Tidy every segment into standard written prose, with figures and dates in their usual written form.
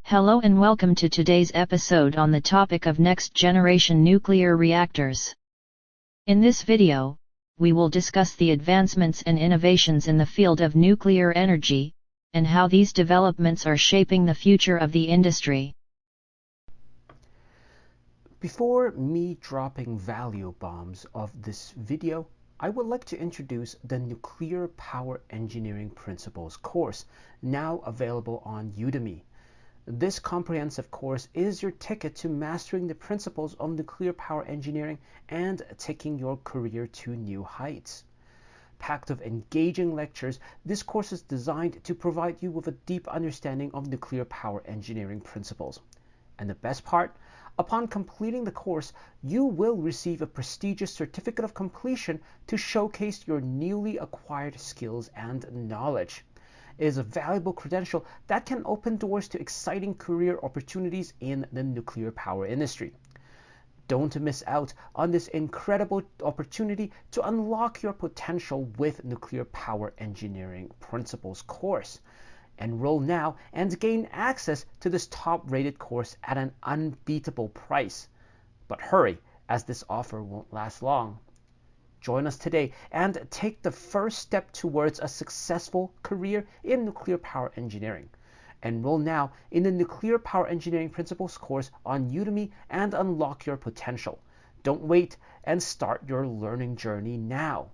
Hello and welcome to today's episode on the topic of next-generation nuclear reactors. In this video, we will discuss the advancements and innovations in the field of nuclear energy, and how these developments are shaping the future of the industry. Before me dropping value bombs of this video, I would like to introduce the Nuclear Power Engineering Principles course, now available on Udemy. This comprehensive course is your ticket to mastering the principles of nuclear power engineering and taking your career to new heights. Packed with engaging lectures, this course is designed to provide you with a deep understanding of nuclear power engineering principles. And the best part, upon completing the course, you will receive a prestigious certificate of completion to showcase your newly acquired skills and knowledge. It is a valuable credential that can open doors to exciting career opportunities in the nuclear power industry. Don't miss out on this incredible opportunity to unlock your potential with Nuclear Power Engineering Principles course. Enroll now and gain access to this top-rated course at an unbeatable price. But hurry, as this offer won't last long. Join us today and take the first step towards a successful career in nuclear power engineering. Enroll now in the Nuclear Power Engineering Principles course on Udemy and unlock your potential. Don't wait and start your learning journey now.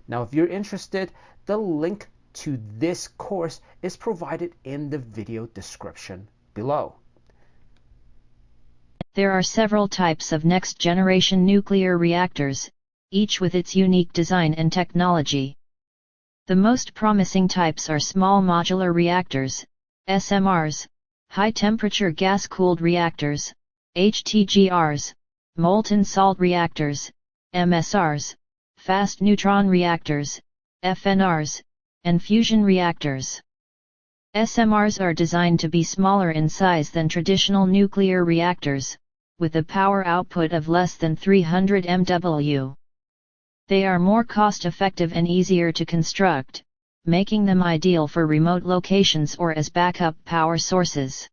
Now, if you're interested, the link to this course is provided in the video description below. There are several types of next-generation nuclear reactors, each with its unique design and technology. The most promising types are Small Modular Reactors, SMRs, High-Temperature Gas-Cooled Reactors, HTGRs, Molten Salt Reactors, MSRs, Fast Neutron Reactors, FNRs, and Fusion Reactors. SMRs are designed to be smaller in size than traditional nuclear reactors, with a power output of less than 300 MW. They are more cost-effective and easier to construct, making them ideal for remote locations or as backup power sources.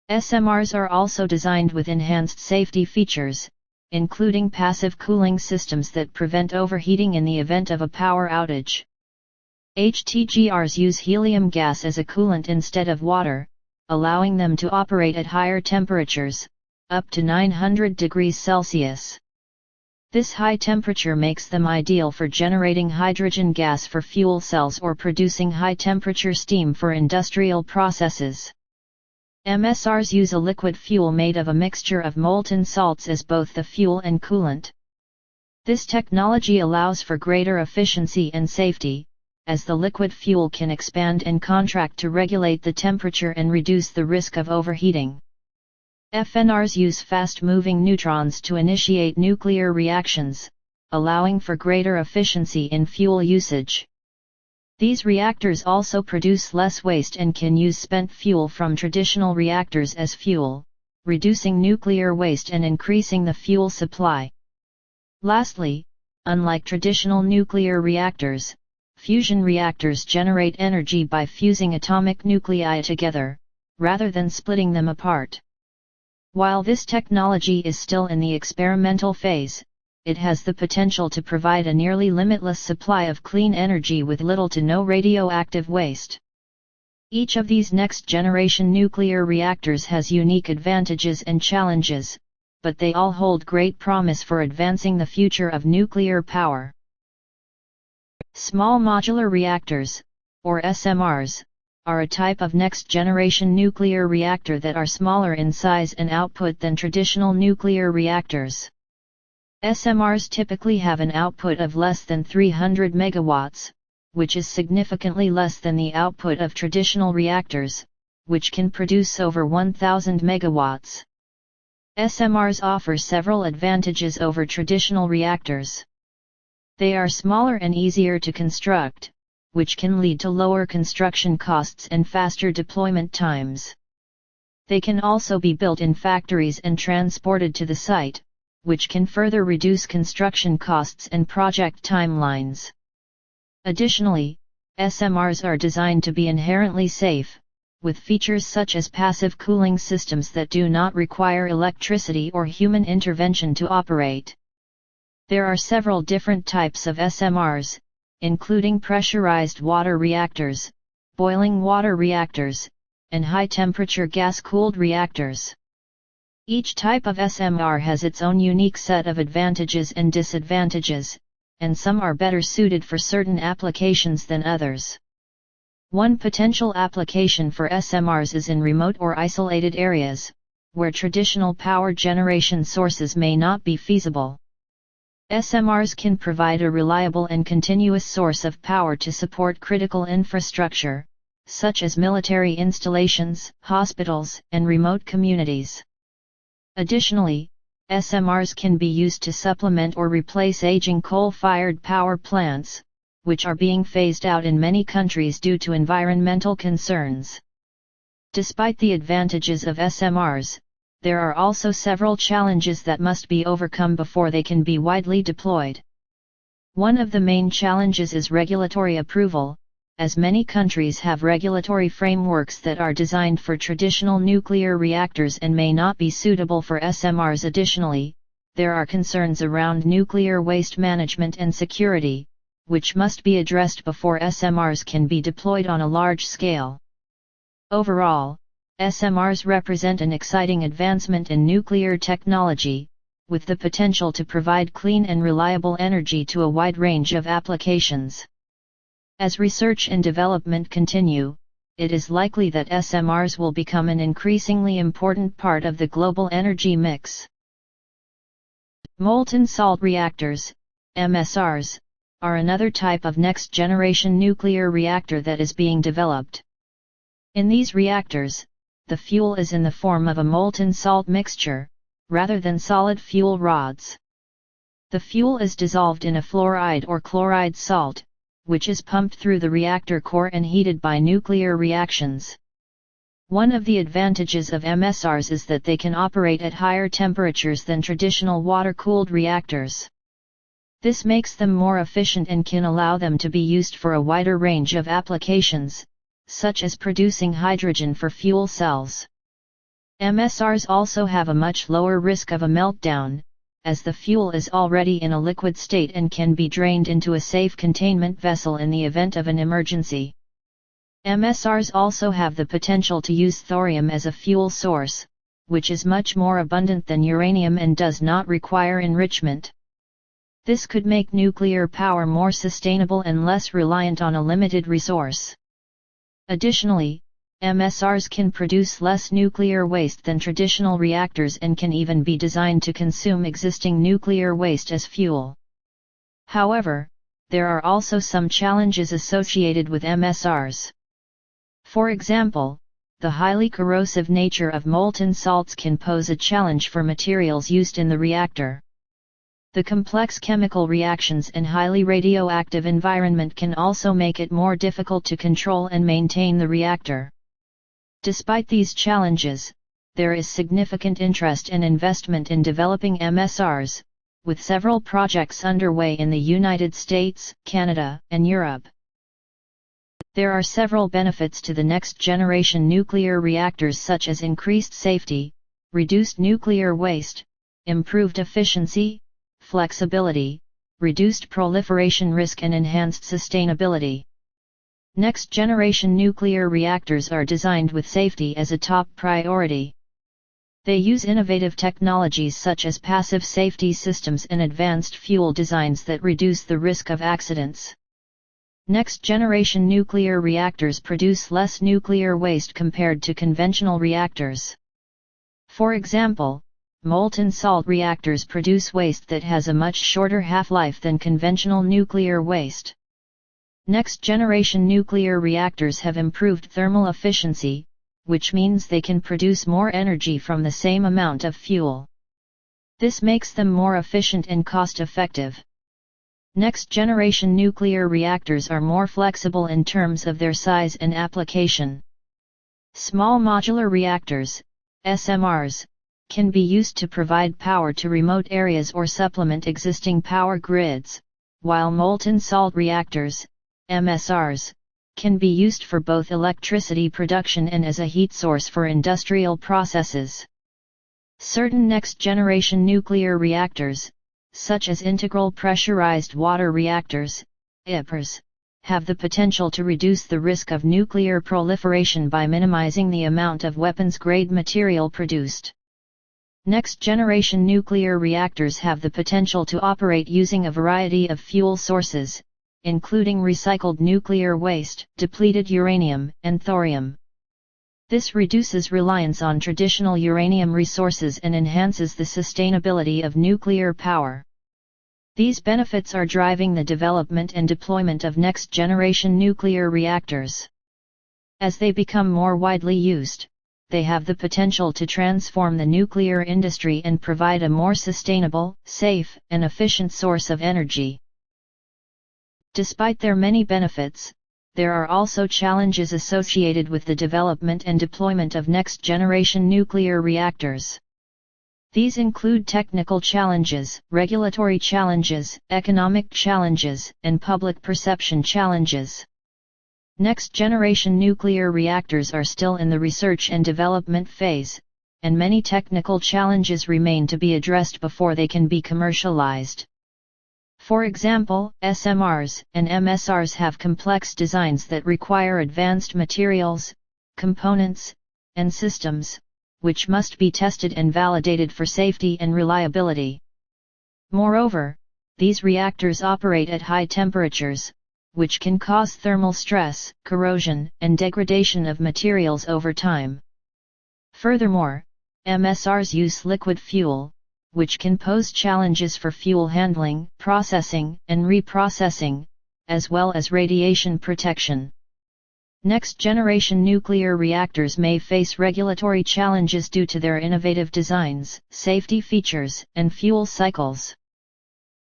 SMRs are also designed with enhanced safety features, including passive cooling systems that prevent overheating in the event of a power outage. HTGRs use helium gas as a coolant instead of water, allowing them to operate at higher temperatures, up to 900 degrees Celsius. This high temperature makes them ideal for generating hydrogen gas for fuel cells or producing high-temperature steam for industrial processes. MSRs use a liquid fuel made of a mixture of molten salts as both the fuel and coolant. This technology allows for greater efficiency and safety, as the liquid fuel can expand and contract to regulate the temperature and reduce the risk of overheating. FNRs use fast-moving neutrons to initiate nuclear reactions, allowing for greater efficiency in fuel usage. These reactors also produce less waste and can use spent fuel from traditional reactors as fuel, reducing nuclear waste and increasing the fuel supply. Lastly, unlike traditional nuclear reactors, fusion reactors generate energy by fusing atomic nuclei together, rather than splitting them apart. While this technology is still in the experimental phase, it has the potential to provide a nearly limitless supply of clean energy with little to no radioactive waste. Each of these next-generation nuclear reactors has unique advantages and challenges, but they all hold great promise for advancing the future of nuclear power. Small Modular Reactors, or SMRs, are a type of next-generation nuclear reactor that are smaller in size and output than traditional nuclear reactors. SMRs typically have an output of less than 300 megawatts, which is significantly less than the output of traditional reactors, which can produce over 1,000 megawatts. SMRs offer several advantages over traditional reactors. They are smaller and easier to construct, which can lead to lower construction costs and faster deployment times. They can also be built in factories and transported to the site, which can further reduce construction costs and project timelines. Additionally, SMRs are designed to be inherently safe, with features such as passive cooling systems that do not require electricity or human intervention to operate. There are several different types of SMRs, including pressurized water reactors, boiling water reactors, and high-temperature gas-cooled reactors. Each type of SMR has its own unique set of advantages and disadvantages, and some are better suited for certain applications than others. One potential application for SMRs is in remote or isolated areas, where traditional power generation sources may not be feasible. SMRs can provide a reliable and continuous source of power to support critical infrastructure, such as military installations, hospitals, and remote communities. Additionally, SMRs can be used to supplement or replace aging coal-fired power plants, which are being phased out in many countries due to environmental concerns. Despite the advantages of SMRs, there are also several challenges that must be overcome before they can be widely deployed. One of the main challenges is regulatory approval, as many countries have regulatory frameworks that are designed for traditional nuclear reactors and may not be suitable for SMRs. Additionally, there are concerns around nuclear waste management and security, which must be addressed before SMRs can be deployed on a large scale. Overall, SMRs represent an exciting advancement in nuclear technology, with the potential to provide clean and reliable energy to a wide range of applications. As research and development continue, it is likely that SMRs will become an increasingly important part of the global energy mix. Molten Salt Reactors, MSRs, are another type of next-generation nuclear reactor that is being developed. In these reactors, the fuel is in the form of a molten salt mixture, rather than solid fuel rods. The fuel is dissolved in a fluoride or chloride salt, which is pumped through the reactor core and heated by nuclear reactions. One of the advantages of MSRs is that they can operate at higher temperatures than traditional water-cooled reactors. This makes them more efficient and can allow them to be used for a wider range of applications, such as producing hydrogen for fuel cells. MSRs also have a much lower risk of a meltdown, as the fuel is already in a liquid state and can be drained into a safe containment vessel in the event of an emergency. MSRs also have the potential to use thorium as a fuel source, which is much more abundant than uranium and does not require enrichment. This could make nuclear power more sustainable and less reliant on a limited resource. Additionally, MSRs can produce less nuclear waste than traditional reactors and can even be designed to consume existing nuclear waste as fuel. However, there are also some challenges associated with MSRs. For example, the highly corrosive nature of molten salts can pose a challenge for materials used in the reactor. The complex chemical reactions and highly radioactive environment can also make it more difficult to control and maintain the reactor. Despite these challenges, there is significant interest and investment in developing MSRs, with several projects underway in the United States, Canada, and Europe. There are several benefits to the next-generation nuclear reactors such as increased safety, reduced nuclear waste, improved efficiency, flexibility, reduced proliferation risk and enhanced sustainability. Next-generation nuclear reactors are designed with safety as a top priority. They use innovative technologies such as passive safety systems and advanced fuel designs that reduce the risk of accidents. Next-generation nuclear reactors produce less nuclear waste compared to conventional reactors. For example, molten salt reactors produce waste that has a much shorter half-life than conventional nuclear waste. Next-generation nuclear reactors have improved thermal efficiency, which means they can produce more energy from the same amount of fuel. This makes them more efficient and cost-effective. Next-generation nuclear reactors are more flexible in terms of their size and application. Small modular reactors, SMRs, can be used to provide power to remote areas or supplement existing power grids, while molten salt reactors, MSRs, can be used for both electricity production and as a heat source for industrial processes. Certain next-generation nuclear reactors, such as integral pressurized water reactors, IPRs, have the potential to reduce the risk of nuclear proliferation by minimizing the amount of weapons-grade material produced. Next-generation nuclear reactors have the potential to operate using a variety of fuel sources, including recycled nuclear waste, depleted uranium, and thorium. This reduces reliance on traditional uranium resources and enhances the sustainability of nuclear power. These benefits are driving the development and deployment of next-generation nuclear reactors. As they become more widely used, they have the potential to transform the nuclear industry and provide a more sustainable, safe, and efficient source of energy. Despite their many benefits, there are also challenges associated with the development and deployment of next-generation nuclear reactors. These include technical challenges, regulatory challenges, economic challenges, and public perception challenges. Next-generation nuclear reactors are still in the research and development phase, and many technical challenges remain to be addressed before they can be commercialized. For example, SMRs and MSRs have complex designs that require advanced materials, components, and systems, which must be tested and validated for safety and reliability. Moreover, these reactors operate at high temperatures, which can cause thermal stress, corrosion, and degradation of materials over time. Furthermore, MSRs use liquid fuel, which can pose challenges for fuel handling, processing, and reprocessing, as well as radiation protection. Next-generation nuclear reactors may face regulatory challenges due to their innovative designs, safety features, and fuel cycles.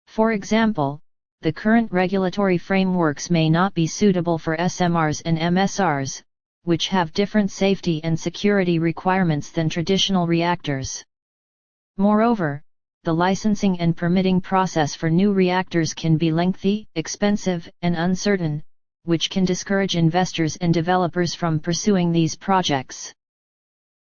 For example, the current regulatory frameworks may not be suitable for SMRs and MSRs, which have different safety and security requirements than traditional reactors. Moreover, the licensing and permitting process for new reactors can be lengthy, expensive, and uncertain, which can discourage investors and developers from pursuing these projects.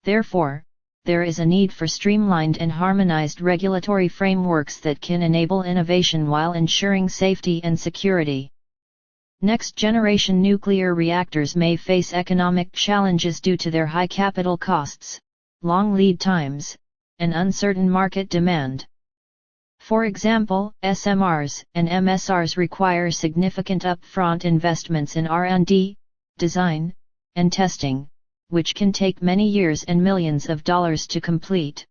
Therefore, there is a need for streamlined and harmonized regulatory frameworks that can enable innovation while ensuring safety and security. Next-generation nuclear reactors may face economic challenges due to their high capital costs, long lead times, and uncertain market demand. For example, SMRs and MSRs require significant upfront investments in R&D, design, and testing, which can take many years and millions of dollars to complete.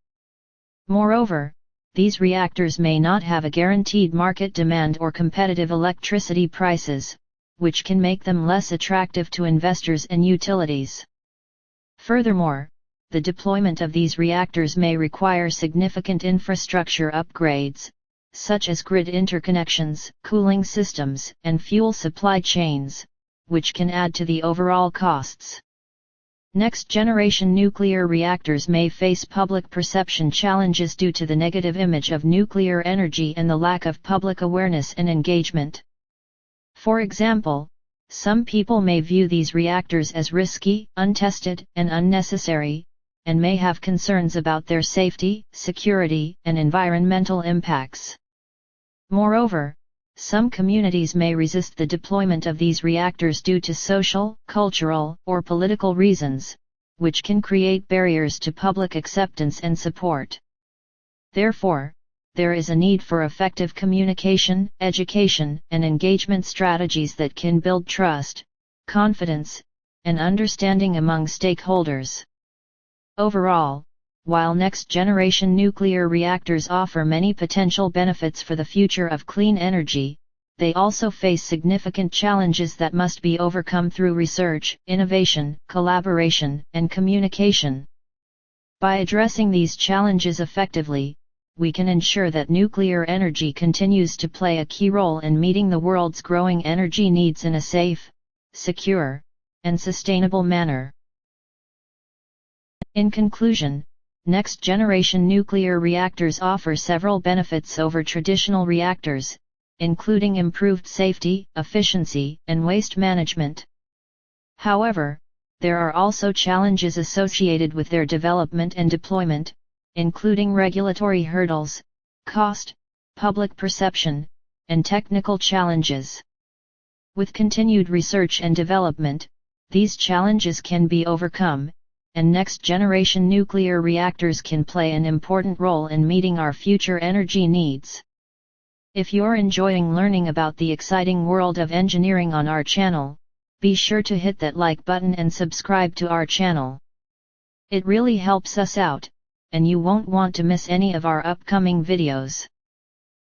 Moreover, these reactors may not have a guaranteed market demand or competitive electricity prices, which can make them less attractive to investors and utilities. Furthermore, the deployment of these reactors may require significant infrastructure upgrades, such as grid interconnections, cooling systems, and fuel supply chains, which can add to the overall costs. Next-generation nuclear reactors may face public perception challenges due to the negative image of nuclear energy and the lack of public awareness and engagement. For example, some people may view these reactors as risky, untested, and unnecessary, and may have concerns about their safety, security, and environmental impacts. Moreover, some communities may resist the deployment of these reactors due to social, cultural, or political reasons, which can create barriers to public acceptance and support. Therefore, there is a need for effective communication, education, and engagement strategies that can build trust, confidence, and understanding among stakeholders. Overall, while next-generation nuclear reactors offer many potential benefits for the future of clean energy, they also face significant challenges that must be overcome through research, innovation, collaboration, and communication. By addressing these challenges effectively, we can ensure that nuclear energy continues to play a key role in meeting the world's growing energy needs in a safe, secure, and sustainable manner. In conclusion, next-generation nuclear reactors offer several benefits over traditional reactors, including improved safety, efficiency, and waste management. However, there are also challenges associated with their development and deployment, including regulatory hurdles, cost, public perception, and technical challenges. With continued research and development, these challenges can be overcome, and next-generation nuclear reactors can play an important role in meeting our future energy needs. If you're enjoying learning about the exciting world of engineering on our channel, be sure to hit that like button and subscribe to our channel. It really helps us out, and you won't want to miss any of our upcoming videos.